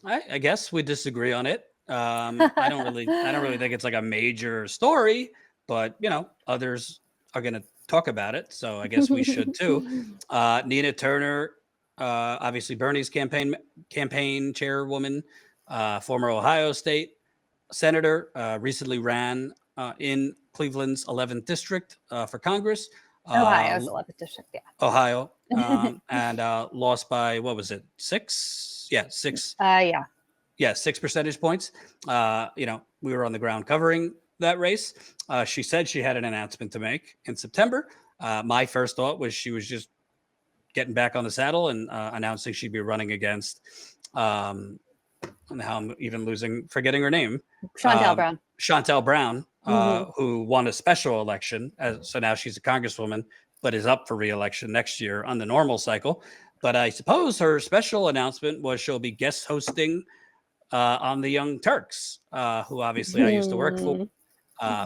I guess we disagree on it. I don't really think it's like a major story, but others are going to talk about it, so I guess we should too. Nina Turner, obviously Bernie's campaign chairwoman, former Ohio State senator, recently ran in Cleveland's 11th district for Congress. Uh, Ohio's 11th district, Ohio, yeah. and lost by what was it? Six? Yeah, six. Yeah. Yeah, 6 percentage points. We were on the ground covering that race. She said she had an announcement to make in September. My first thought was she was just getting back on the saddle and announcing she'd be running against. And how I'm even forgetting her name. Chantel Brown. Chantel Brown, Mm-hmm. who won a special election. So now she's a congresswoman, but is up for re-election next year on the normal cycle. But I suppose her special announcement was she'll be guest hosting on the Young Turks, who obviously I used to work for.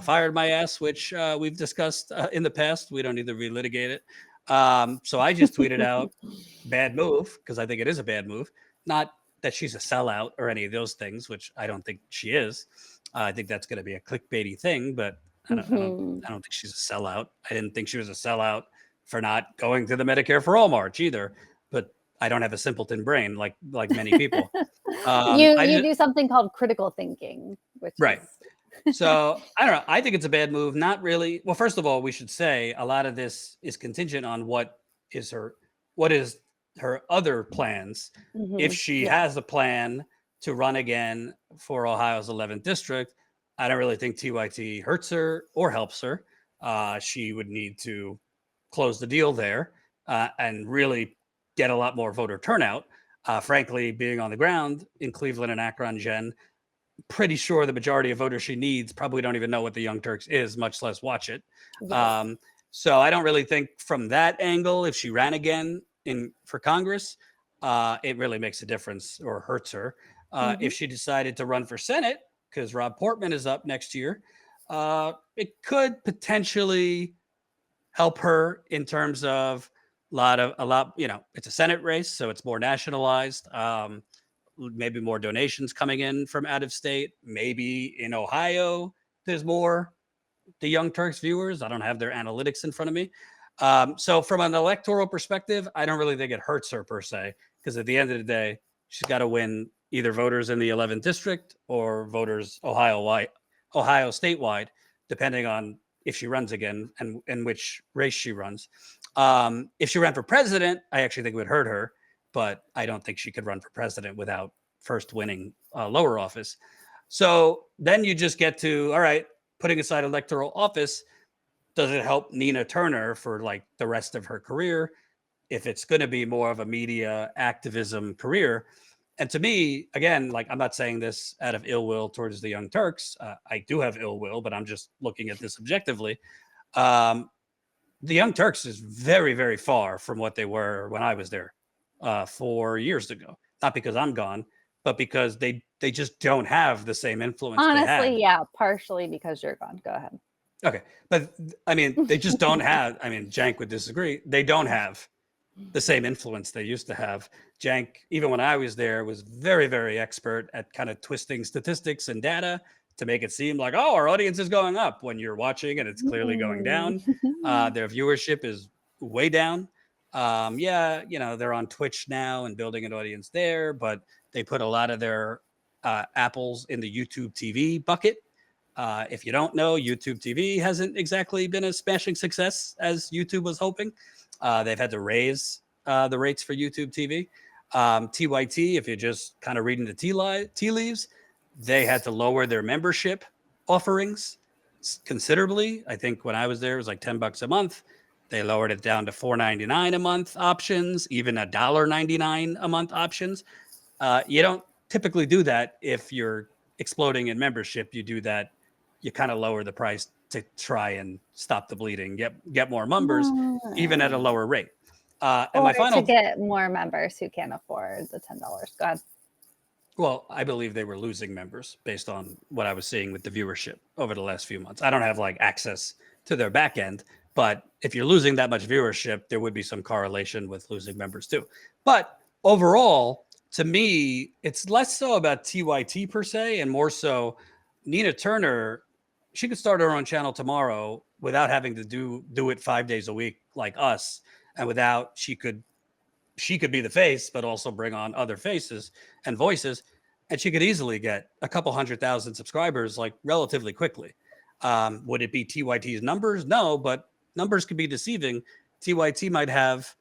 Fired my ass, which we've discussed in the past. We don't need to relitigate it. So I just tweeted out, bad move, because I think it is a bad move. Not that she's a sellout or any of those things, which I don't think she is. I think that's going to be a clickbaity thing, but I don't think she's a sellout. I didn't think she was a sellout for not going to the Medicare for All march either. But I don't have a simpleton brain like many people. You do something called critical thinking, which right. Is... So I don't know. I think it's a bad move. Not really. Well, first of all, we should say a lot of this is contingent on what is her other plans. If she has a plan to run again for Ohio's 11th district, I don't really think TYT hurts her or helps her. She would need to close the deal there and really get a lot more voter turnout. Frankly, being on the ground in Cleveland and Akron, Jenn, pretty sure the majority of voters she needs probably don't even know what the Young Turks is, much less watch it. Right. So I don't really think from that angle, if she ran again for Congress, it really makes a difference or hurts her. If she decided to run for Senate, because Rob Portman is up next year, it could potentially help her in terms of it's a Senate race, so it's more nationalized. Maybe more donations coming in from out of state. Maybe in Ohio, there's more the Young Turks viewers. I don't have their analytics in front of me. So from an electoral perspective, I don't really think it hurts her per se, because at the end of the day, she's got to win either voters in the 11th district or voters Ohio statewide, depending on if she runs again and which race she runs. If she ran for president, I actually think it would hurt her, but I don't think she could run for president without first winning lower office. So then you just get to, all right, putting aside electoral office, does it help Nina Turner for like the rest of her career? If it's going to be more of a media activism career. And to me, again, like I'm not saying this out of ill will towards the Young Turks. I do have ill will, but I'm just looking at this objectively. The Young Turks is very, very far from what they were when I was there 4 years ago. Not because I'm gone, but because they just don't have the same influence. Honestly, yeah, partially because you're gone. Go ahead. Okay. But I mean, they just don't have, I mean, Jank would disagree. They don't have the same influence they used to have. Jank, even when I was there, was very, very expert at kind of twisting statistics and data to make it seem like, oh, our audience is going up when you're watching and it's clearly going down. Their viewership is way down. They're on Twitch now and building an audience there, but they put a lot of their apples in the YouTube TV bucket. If you don't know, YouTube TV hasn't exactly been a smashing success as YouTube was hoping. They've had to raise the rates for YouTube TV. TYT, if you're just kind of reading the tea leaves, they had to lower their membership offerings considerably. I think when I was there, it was like $10 a month. They lowered it down to $4.99 a month options, even $1.99 a month options. You don't typically do that if you're exploding in membership. You do that, you kind of lower the price to try and stop the bleeding, get more members, even at a lower rate. To get more members who can't afford the $10. Go ahead. Well, I believe they were losing members based on what I was seeing with the viewership over the last few months. I don't have like access to their back end, but if you're losing that much viewership, there would be some correlation with losing members too. But overall, to me, it's less so about TYT per se, and more so Nina Turner. She could start her own channel tomorrow without having to do it 5 days a week like us, and without she could be the face, but also bring on other faces and voices, and she could easily get a couple 100,000 subscribers like relatively quickly. Would it be TYT's numbers? No, but numbers could be deceiving. TYT might have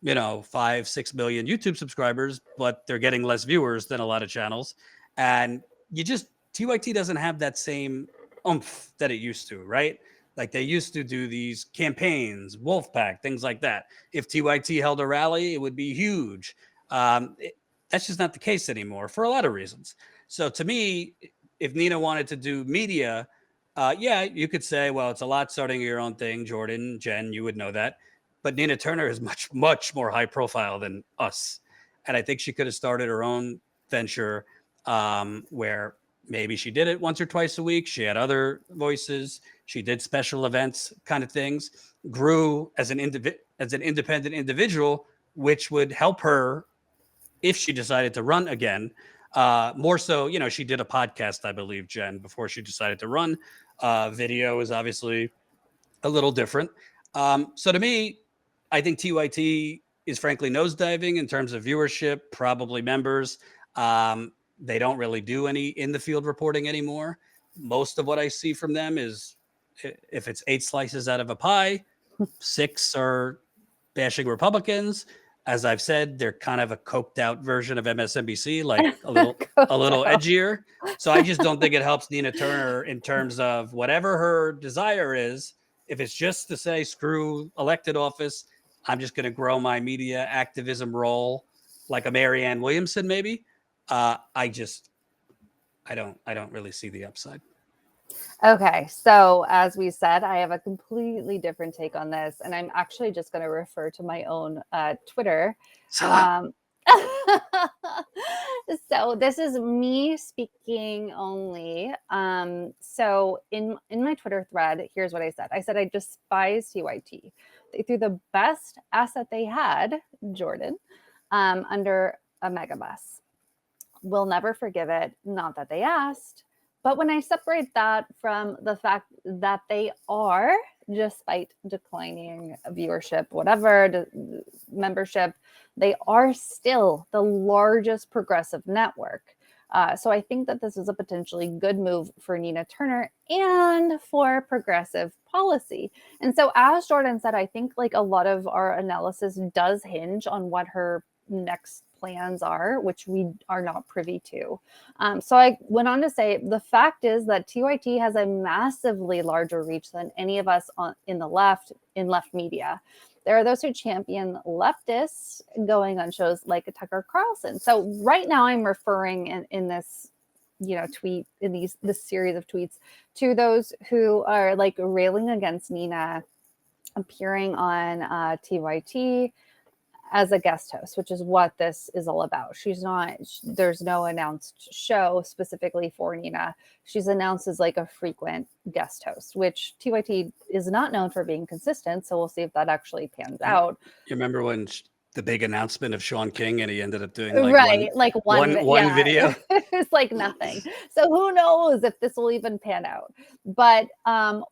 5-6 million YouTube subscribers, but they're getting less viewers than a lot of channels. And TYT doesn't have that same oomph that it used to, right? Like they used to do these campaigns, Wolfpack, things like that. If TYT held a rally, it would be huge. That's just not the case anymore for a lot of reasons. So to me, if Nina wanted to do media, yeah, you could say, well, it's a lot starting your own thing, Jordan, Jen, you would know that. But Nina Turner is much, much more high profile than us. And I think she could have started her own venture where maybe she did it once or twice a week. She had other voices. She did special events kind of things, grew as an independent individual, which would help her if she decided to run again. More so, she did a podcast, I believe, Jen, before she decided to run. Video is obviously a little different. So to me, I think TYT is frankly nosediving in terms of viewership, probably members. They don't really do any in the field reporting anymore. Most of what I see from them is if it's 8 slices out of a pie, 6 are bashing Republicans. As I've said, they're kind of a coked out version of MSNBC, like a little edgier. So I just don't think it helps Nina Turner in terms of whatever her desire is. If it's just to say screw elected office, I'm just going to grow my media activism role like a Marianne Williamson, maybe. I don't really see the upside. Okay, so as we said, I have a completely different take on this, and I'm actually just going to refer to my own Twitter. So this is me speaking only. So in my Twitter thread, here's what I said. I said I despise TYT. They threw the best asset they had, Jordan, under a megabus. We'll never forgive it. Not that they asked. But when I separate that from the fact that they are, despite declining viewership, whatever, membership, they are still the largest progressive network. So I think that this is a potentially good move for Nina Turner and for progressive policy. And so as Jordan said, I think like a lot of our analysis does hinge on what her next plans are, which we are not privy to. So I went on to say, the fact is that TYT has a massively larger reach than any of us in left media. There are those who champion leftists going on shows like Tucker Carlson. So right now I'm referring in this, tweet, in this series of tweets, to those who are like railing against Nina appearing on TYT as a guest host, which is what this is all about. There's no announced show specifically for Nina. She's announced as like a frequent guest host, which TYT is not known for being consistent. So we'll see if that actually pans out. You remember when the big announcement of Sean King and he ended up doing one video? It's like nothing. So who knows if this will even pan out. But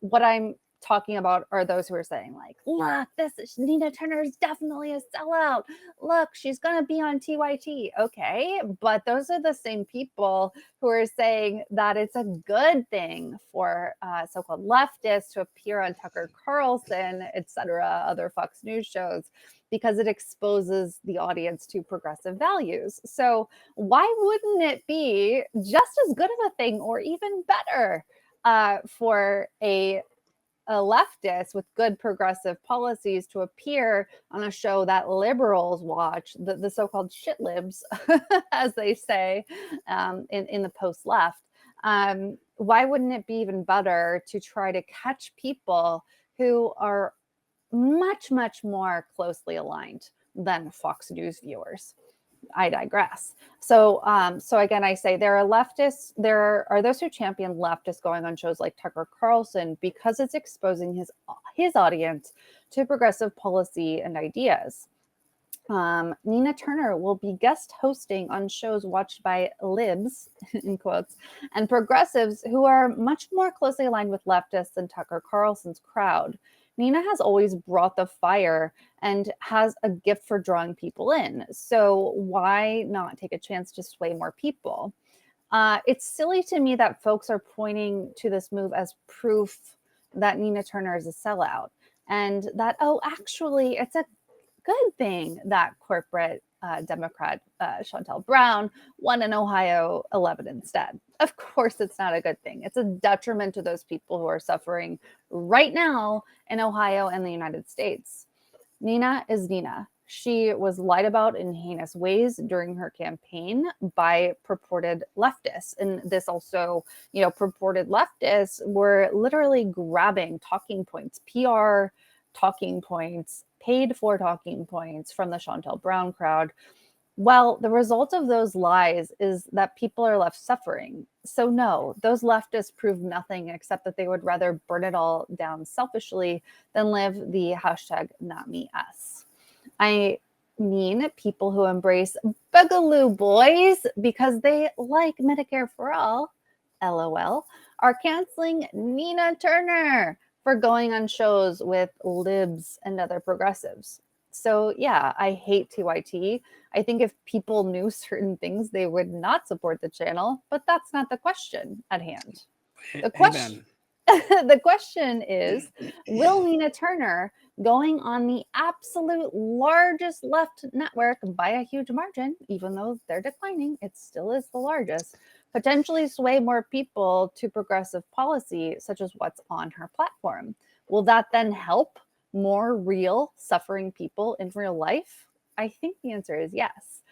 what I'm talking about are those who are saying like, look, Nina Turner is definitely a sellout. Look, she's going to be on TYT. Okay. But those are the same people who are saying that it's a good thing for so-called leftists to appear on Tucker Carlson, etc., other Fox News shows, because it exposes the audience to progressive values. So why wouldn't it be just as good of a thing or even better for a leftist with good progressive policies to appear on a show that liberals watch, the so-called shit libs, as they say in the post-left? Why wouldn't it be even better to try to catch people who are much, much more closely aligned than Fox News viewers? I digress. So again, I say there are leftists. There are those who champion leftists going on shows like Tucker Carlson because it's exposing his audience to progressive policy and ideas. Nina Turner will be guest hosting on shows watched by libs, in quotes, and progressives who are much more closely aligned with leftists than Tucker Carlson's crowd. Nina has always brought the fire and has a gift for drawing people in. So why not take a chance to sway more people? It's silly to me that folks are pointing to this move as proof that Nina Turner is a sellout and that, oh, actually, it's a good thing that corporate Democrat Shontel Brown won in Ohio 11 instead. Of course, it's not a good thing. It's a detriment to those people who are suffering right now in Ohio and the United States. Nina is Nina. She was lied about in heinous ways during her campaign by purported leftists. And this also, purported leftists were literally grabbing talking points, PR talking points, paid for talking points from the Shontel Brown crowd. Well, the result of those lies is that people are left suffering. So no, those leftists prove nothing except that they would rather burn it all down selfishly than live the hashtag not me us. I mean, people who embrace Boogaloo Boys because they like Medicare for all, LOL, are canceling Nina Turner for going on shows with libs and other progressives. So yeah, I hate TYT. I think if people knew certain things, they would not support the channel, but that's not the question at hand. The question, the question is, will Nina Turner, going on the absolute largest left network by a huge margin, even though they're declining, it still is the largest, potentially sway more people to progressive policy, such as what's on her platform? Will that then help more real suffering people in real life? I think the answer is yes.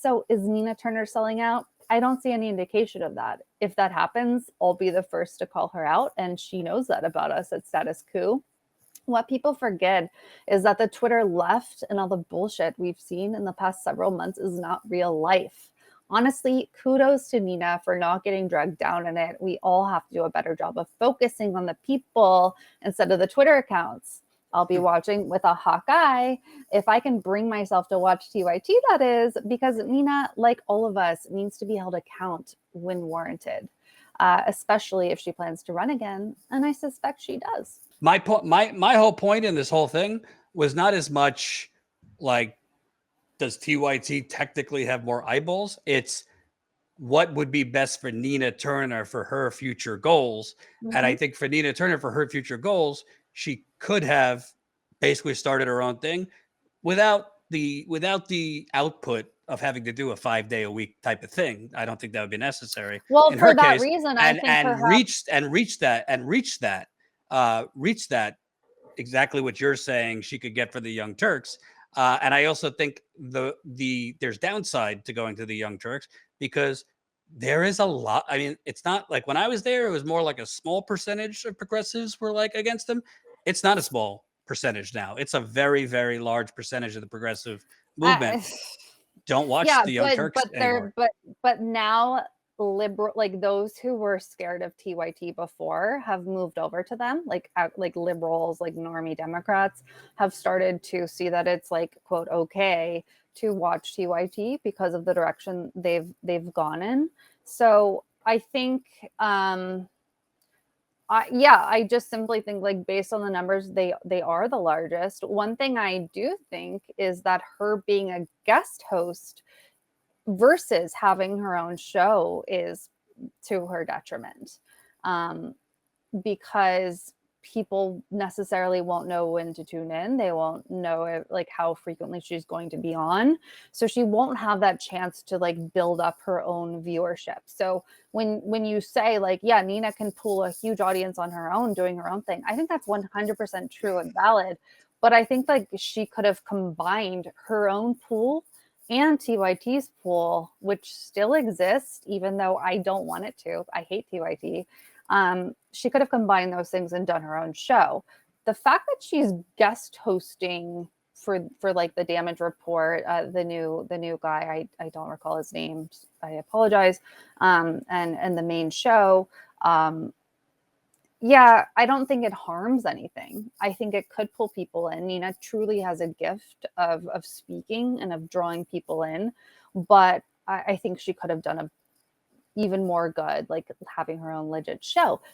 So is Nina Turner selling out? I don't see any indication of that. If that happens, I'll be the first to call her out, and she knows that about us at Status Coup. What people forget is that the Twitter left and all the bullshit we've seen in the past several months is not real life. Honestly, kudos to Nina for not getting dragged down in it. We all have to do a better job of focusing on the people instead of the Twitter accounts. I'll be watching with a hawk eye if I can bring myself to watch TYT, that is, because Nina, like all of us, needs to be held account when warranted, especially if she plans to run again. And I suspect she does. My whole point in this whole thing was not as much like, does TYT technically have more eyeballs? It's what would be best for Nina Turner for her future goals. Mm-hmm. And I think for Nina Turner for her future goals, she could have basically started her own thing without the output of having to do a 5-day-a-week type of thing. I don't think that would be necessary. Well, in for her that case, reason, I think reach that exactly what you're saying she could get for the Young Turks. And I also think there's downside to going to the Young Turks because there is a lot. I mean, it's not like when I was there, it was more like a small percentage of progressives were like against them. It's not a small percentage now. It's a very, very large percentage of the progressive movement. Don't watch the Young Turks anymore. But now liberal, like those who were scared of TYT before have moved over to them, like liberals, like normie Democrats have started to see that it's like, quote, okay to watch TYT because of the direction they've gone in. So I think I just simply think, like, based on the numbers, they are the largest. One thing I do think is that her being a guest host versus having her own show is to her detriment, because people necessarily won't know when to tune in. They won't know like how frequently she's going to be on. So she won't have that chance to like build up her own viewership. So when you say like, yeah, Nina can pull a huge audience on her own doing her own thing, I think that's 100% true and valid. But I think like she could have combined her own pool and TYT's pool, which still exists, even though I don't want it to. I hate TYT. She could have combined those things and done her own show. The fact that she's guest hosting for like the Damage Report, the new guy, I don't recall his name, I apologize, and the main show, Yeah, I don't think it harms anything. I think it could pull people in. Nina truly has a gift of speaking and of drawing people in, but I think she could have done a even more good, like having her own legit show.